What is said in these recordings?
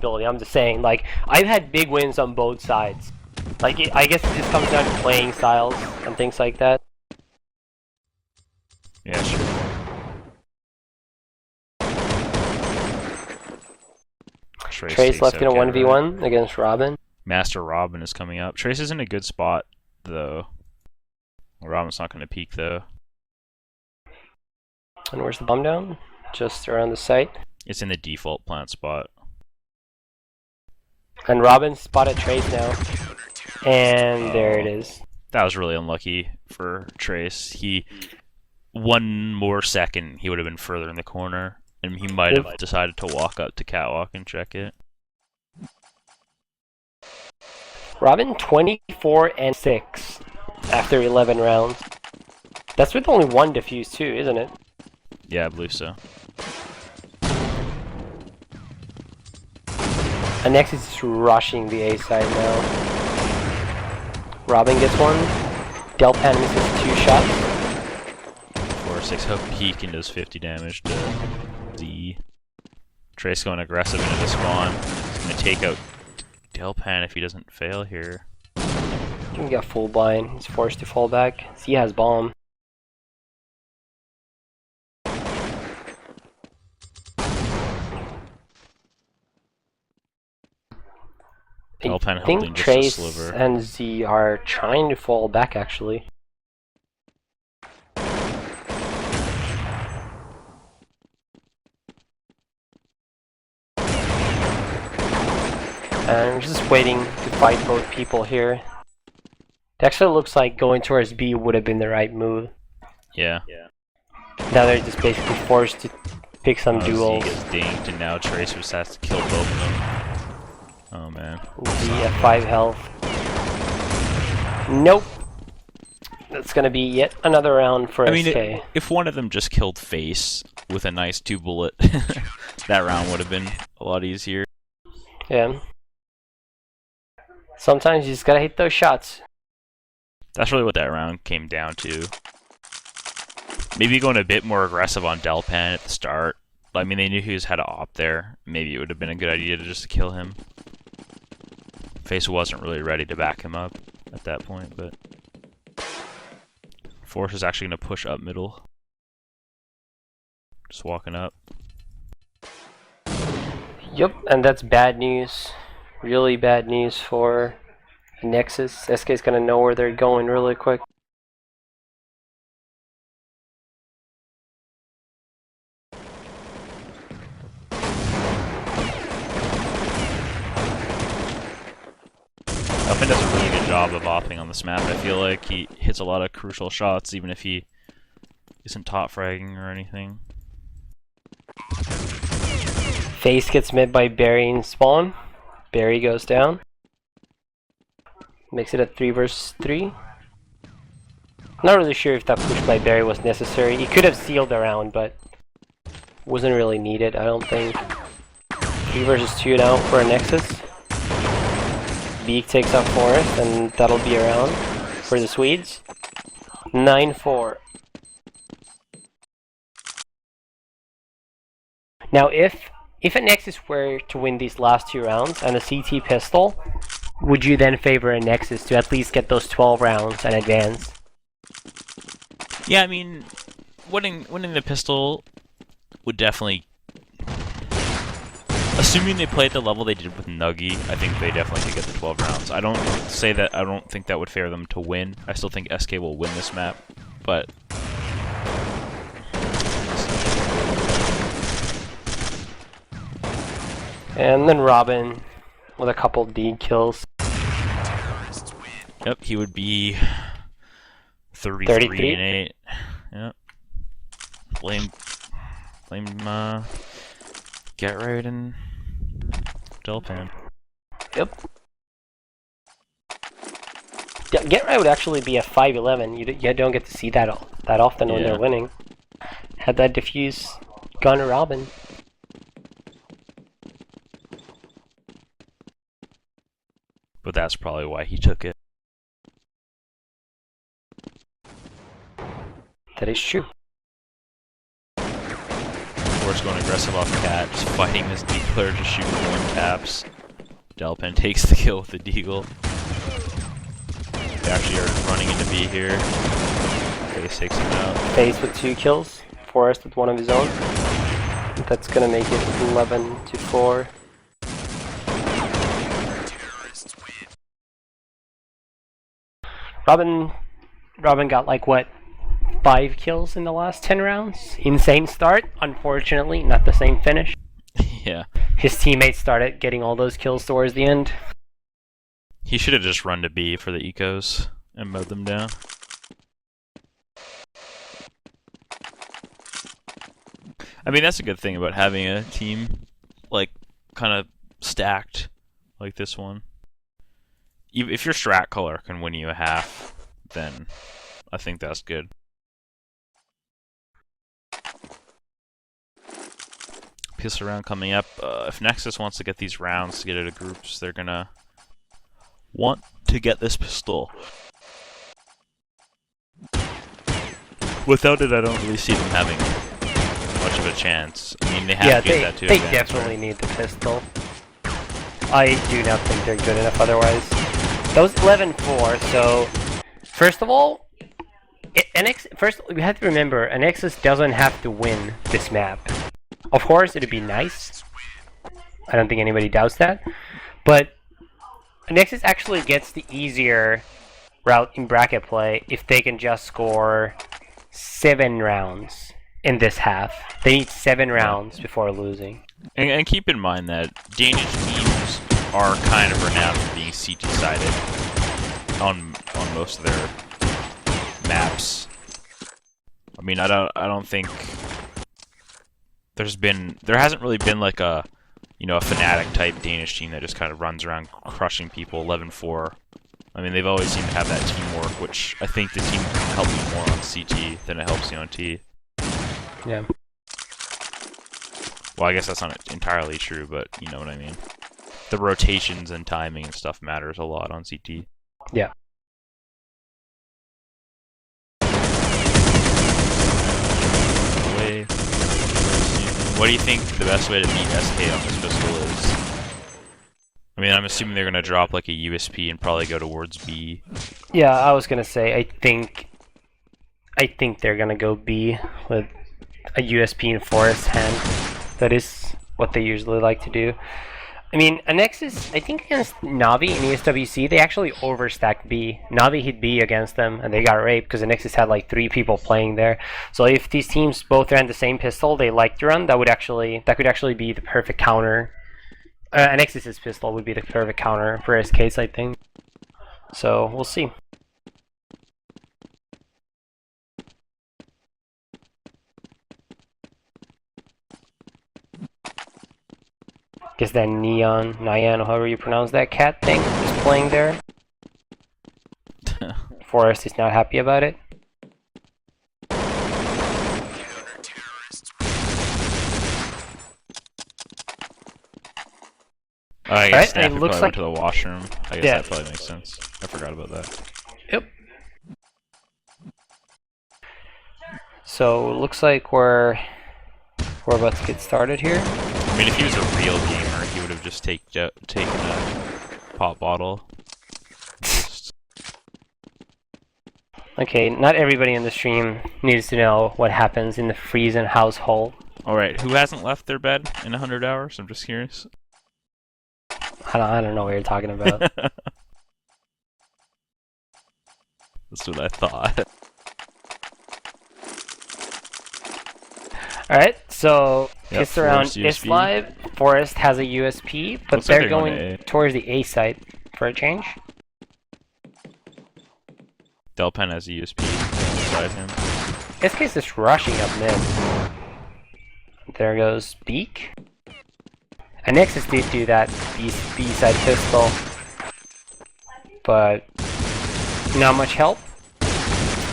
possibility. I'm just saying, like, I've had big wins on both sides. Like, I guess it just comes down to playing styles and things like that. Yeah, sure. Trace left in a 1v1 right? Against Robin. Master Robin is coming up. Trace is in a good spot, though. Robin's not going to peek, though. And where's the bomb down? Just around the site. It's in the default plant spot. And Robin spotted Trace now. And there it is. That was really unlucky for Trace. One more second, he would have been further in the corner. And he might have decided to walk up to Catwalk and check it. Robin 24-6 after 11 rounds. That's with only one defuse too, isn't it? Yeah, I believe so. Anexis is rushing the A side now. Robin gets one. Delpan misses 2 shots. 4-6 hook peek and does 50 damage to Z. Trace going aggressive into the spawn. He's going to take out Delpan if he doesn't fail here. He got full blind. He's forced to fall back. Z has bomb. Delpan I think holding just Trace a sliver. and Z are trying to fall back actually. And I'm just waiting to fight both people here. It actually looks like going towards B would have been the right move. Yeah. Now they're just basically forced to pick some duels. Z gets dinged and now Trace just has to kill both of them. Oh man. Z at 5 health. Nope. That's gonna be yet another round for SK. I mean, if one of them just killed Face with a nice 2-bullet, that round would have been a lot easier. Yeah. Sometimes you just gotta hit those shots. That's really what that round came down to. Maybe going a bit more aggressive on Delpan at the start. I mean, they knew he had to opt there. Maybe it would have been a good idea to just kill him. Face wasn't really ready to back him up at that point, but Force is actually going to push up middle. Just walking up. Yep, and that's bad news. Really bad news for Nexus. SK's gonna know where they're going really quick. Delpan does a really good job of opping on this map. I feel like he hits a lot of crucial shots, even if he isn't top fragging or anything. Face gets mid by Barry in spawn. Barry goes down. Makes it a 3 versus 3. Not really sure if that push by Barry was necessary. He could have sealed the round, but wasn't really needed, I don't think. 3 versus 2 now for a Nexus. Beak takes up Forest, and that'll be a round for the Swedes. 9-4. Now, if a Nexus were to win these last 2 rounds and a CT pistol, would you then favor a Nexus to at least get those 12 rounds and advance? Yeah, I mean, winning the pistol would definitely... Assuming they play at the level they did with Nuggy, I think they definitely could get the 12 rounds. I don't think that would favor them to win. I still think SK will win this map, but... And then Robin with a couple D kills. Yep, he would be 33-8. Yep. Blame Get Right and Delpan. Yep. Yeah, Get Right would actually be a 5-11. You don't get to see that often when they're winning. Had that diffuse gone to Robin. But that's probably why he took it. That is true. Force Forest going aggressive off Cat, just fighting this deep player, just shooting one taps. Delpen takes the kill with the deagle. They actually are running into B here. Face takes him out. Face with 2 kills. Forest with 1 of his own. That's gonna make it 11-4. Robin got like what? 5 kills in the last 10 rounds. Insane start. Unfortunately, not the same finish. Yeah. His teammates started getting all those kills towards the end. He should have just run to B for the ecos and mowed them down. I mean, that's a good thing about having a team, like, kind of stacked like this one. If your strat color can win you a half, then I think that's good. Pistol round coming up. If Nexus wants to get these rounds to get into groups, they're gonna want to get this pistol. Without it, I don't really see them having much of a chance. I mean, they have to get that too. They definitely need the pistol. I do not think they're good enough otherwise. That was 11-4, so first of all, first we have to remember, Anexis doesn't have to win this map. Of course, it'd be nice. I don't think anybody doubts that. But Anexis actually gets the easier route in bracket play if they can just score 7 rounds in this half. They need 7 rounds before losing. And keep in mind that Danish teams are kind of renowned for being CT-sided on most of their maps. I mean, I don't think there hasn't really been like a, you know, a Fnatic type Danish team that just kind of runs around crushing people 11-4. I mean, they've always seemed to have that teamwork, which I think the team helps you more on CT than it helps you on T. Yeah. Well, I guess that's not entirely true, but you know what I mean. The rotations and timing and stuff matters a lot on CT. Yeah. What do you think the best way to beat SK on this pistol is? I mean, I'm assuming they're gonna drop like a USP and probably go towards B. Yeah, I was gonna say I think they're gonna go B with a USP in Forest hand. That is what they usually like to do. I mean, Anexis, I think against Navi in ESWC, they actually overstacked B. Navi hit B against them, and they got raped because Anexis had like 3 people playing there. So if these teams both ran the same pistol they like to run, that could actually be the perfect counter. Anexis' pistol would be the perfect counter for SK's, I think. So we'll see. Guess that Nyan, or however you pronounce that cat thing, is playing there. Forest is not happy about it. I guess right, Snappy probably went to the washroom. I guess that probably makes sense. I forgot about that. Yep. So looks like we're about to get started here. I mean, if he was a real gamer, he would have just taken a pop bottle. Okay, not everybody in the stream needs to know what happens in the Friesen household. Alright, who hasn't left their bed in 100 hours? I'm just curious. I don't know what you're talking about. That's what I thought. Alright, so Yep, it's around Forest is USP. live. Forest has a USP, but Looks like they're going going to A. towards the A side for a change. Delpen has a USP beside him. SK's just rushing up mid. There goes Beak. Anexis did do that B side pistol, but not much help.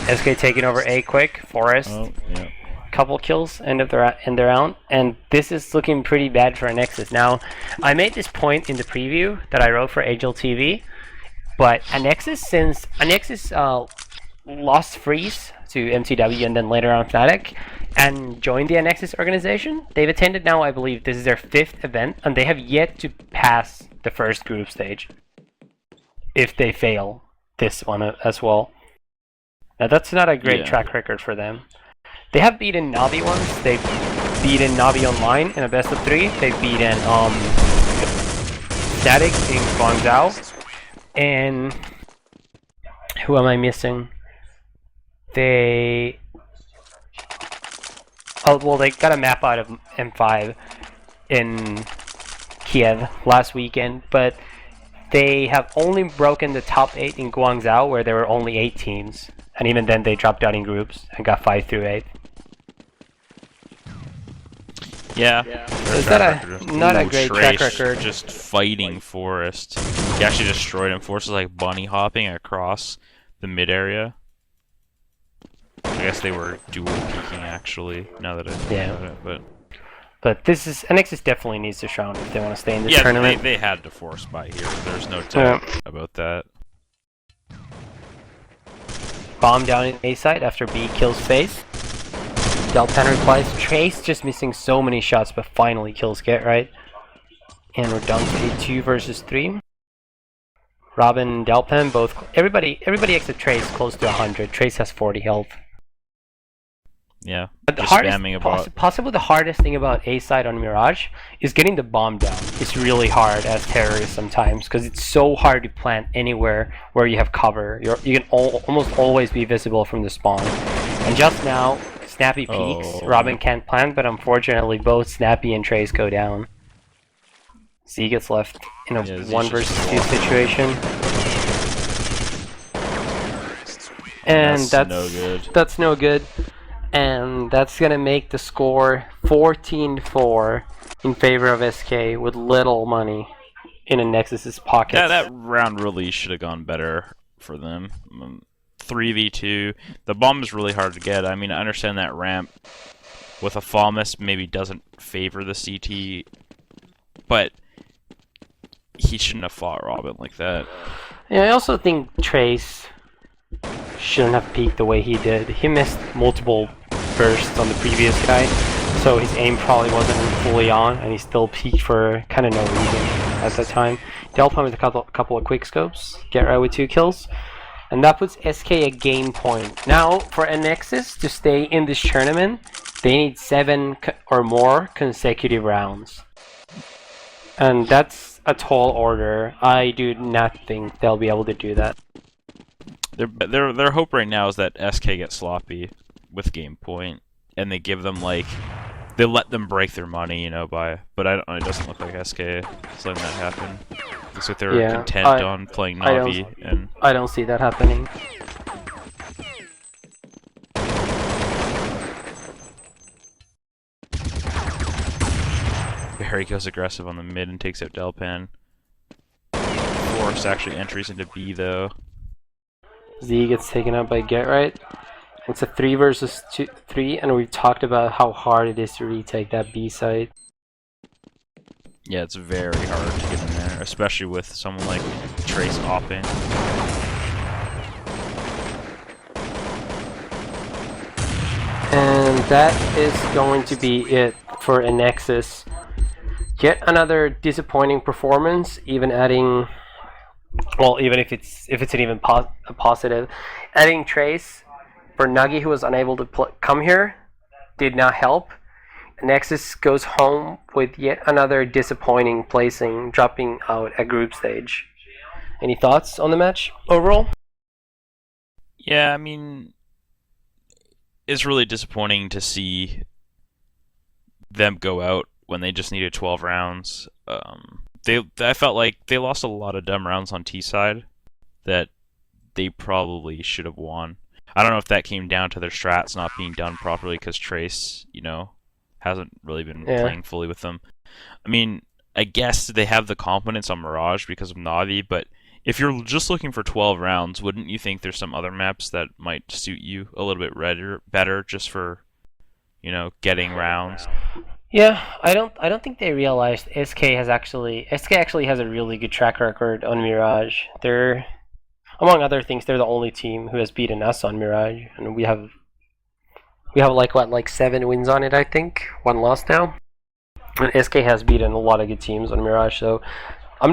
SK taking over A quick. Forest. Oh, yeah. Couple kills end of their round, and this is looking pretty bad for Anexis. Now, I made this point in the preview that I wrote for Agile TV, but Anexis, since Anexis lost Freeze to MTW and then later on Fnatic, and joined the Anexis organization. They've attended now, I believe this is their 5th event, and they have yet to pass the first group stage. If they fail this one as well. Now that's not a great track record for them. They have beaten Navi once. They've beaten Navi Online in a best of 3. They've beaten Static in Guangzhou. And who am I missing? They got a map out of M5 in Kiev last weekend, but they have only broken the top 8 in Guangzhou, where there were only 8 teams, and even then they dropped out in groups and got 5 through 8. Yeah. Is that not a great track record? Just fighting Forest. He actually destroyed him. Forest is like bunny hopping across the mid area. I guess they were dual peeking actually. Now that I think about it, but this is Anexis definitely needs to shroud if they want to stay in this tournament. They had to force by here. There's no doubt about that. Bomb down in A site after B kills Face. Delpan replies, Trace just missing so many shots, but finally kills Get Right. And we're down to a 2 versus 3. Robin and Delpan both. Everybody except Trace close to 100. Trace has 40 health. Yeah. But possibly the hardest thing about A side on Mirage is getting the bomb down. It's really hard as terrorists sometimes because it's so hard to plant anywhere where you have cover. You can almost always be visible from the spawn. And just now, Snappy peeks. Robin can't plant, but unfortunately both Snappy and Trace go down. Z gets left in a 1 versus 2 situation. And that's no good. And that's gonna make the score 14-4 in favor of SK with little money in Anexis' pockets. Yeah, that round really should have gone better for them. 3v2. The bomb is really hard to get. I mean, I understand that ramp with a Falmus maybe doesn't favor the CT, but he shouldn't have fought Robin like that. Yeah, I also think Trace shouldn't have peeked the way he did. He missed multiple bursts on the previous guy, so his aim probably wasn't fully on, and he still peeked for kind of no reason at that time. Delpan with a couple of quick scopes, Get Right with 2 kills, and that puts SK a game point. Now, for Anexis to stay in this tournament, they need 7 or more consecutive rounds, and that's a tall order. I do not think they'll be able to do that. Their hope right now is that SK gets sloppy with game point, and they give them they let them break their money, you know, but it doesn't look like SK is letting that happen. Looks like they're content on playing Navi, and I don't see that happening. Barry goes aggressive on the mid and takes out Delpan. Force actually entries into B though. Z gets taken out by Get Right. It's a 3 versus 3, and we've talked about how hard it is to retake that B site. Yeah, it's very hard to get in there, especially with someone like Trace opping. And that is going to be it for Anexis. Yet another disappointing performance, even adding, well, even if it's an even a positive, adding Trace for Nuggy, who was unable to come here, did not help. Nexus goes home with yet another disappointing placing, dropping out at group stage. Any thoughts on the match overall? Yeah, I mean, it's really disappointing to see them go out when they just needed 12 rounds. I felt like they lost a lot of dumb rounds on T side that they probably should have won. I don't know if that came down to their strats not being done properly because Trace, you know, hasn't really been playing fully with them. I mean, I guess they have the confidence on Mirage because of Navi, but if you're just looking for 12 rounds, wouldn't you think there's some other maps that might suit you a little bit better just for, you know, getting rounds? Yeah, I don't think they realized SK actually has a really good track record on Mirage. They're, among other things, they're the only team who has beaten us on Mirage, and we have We have like 7 wins on it, I think. 1 loss now. And SK has beaten a lot of good teams on Mirage, so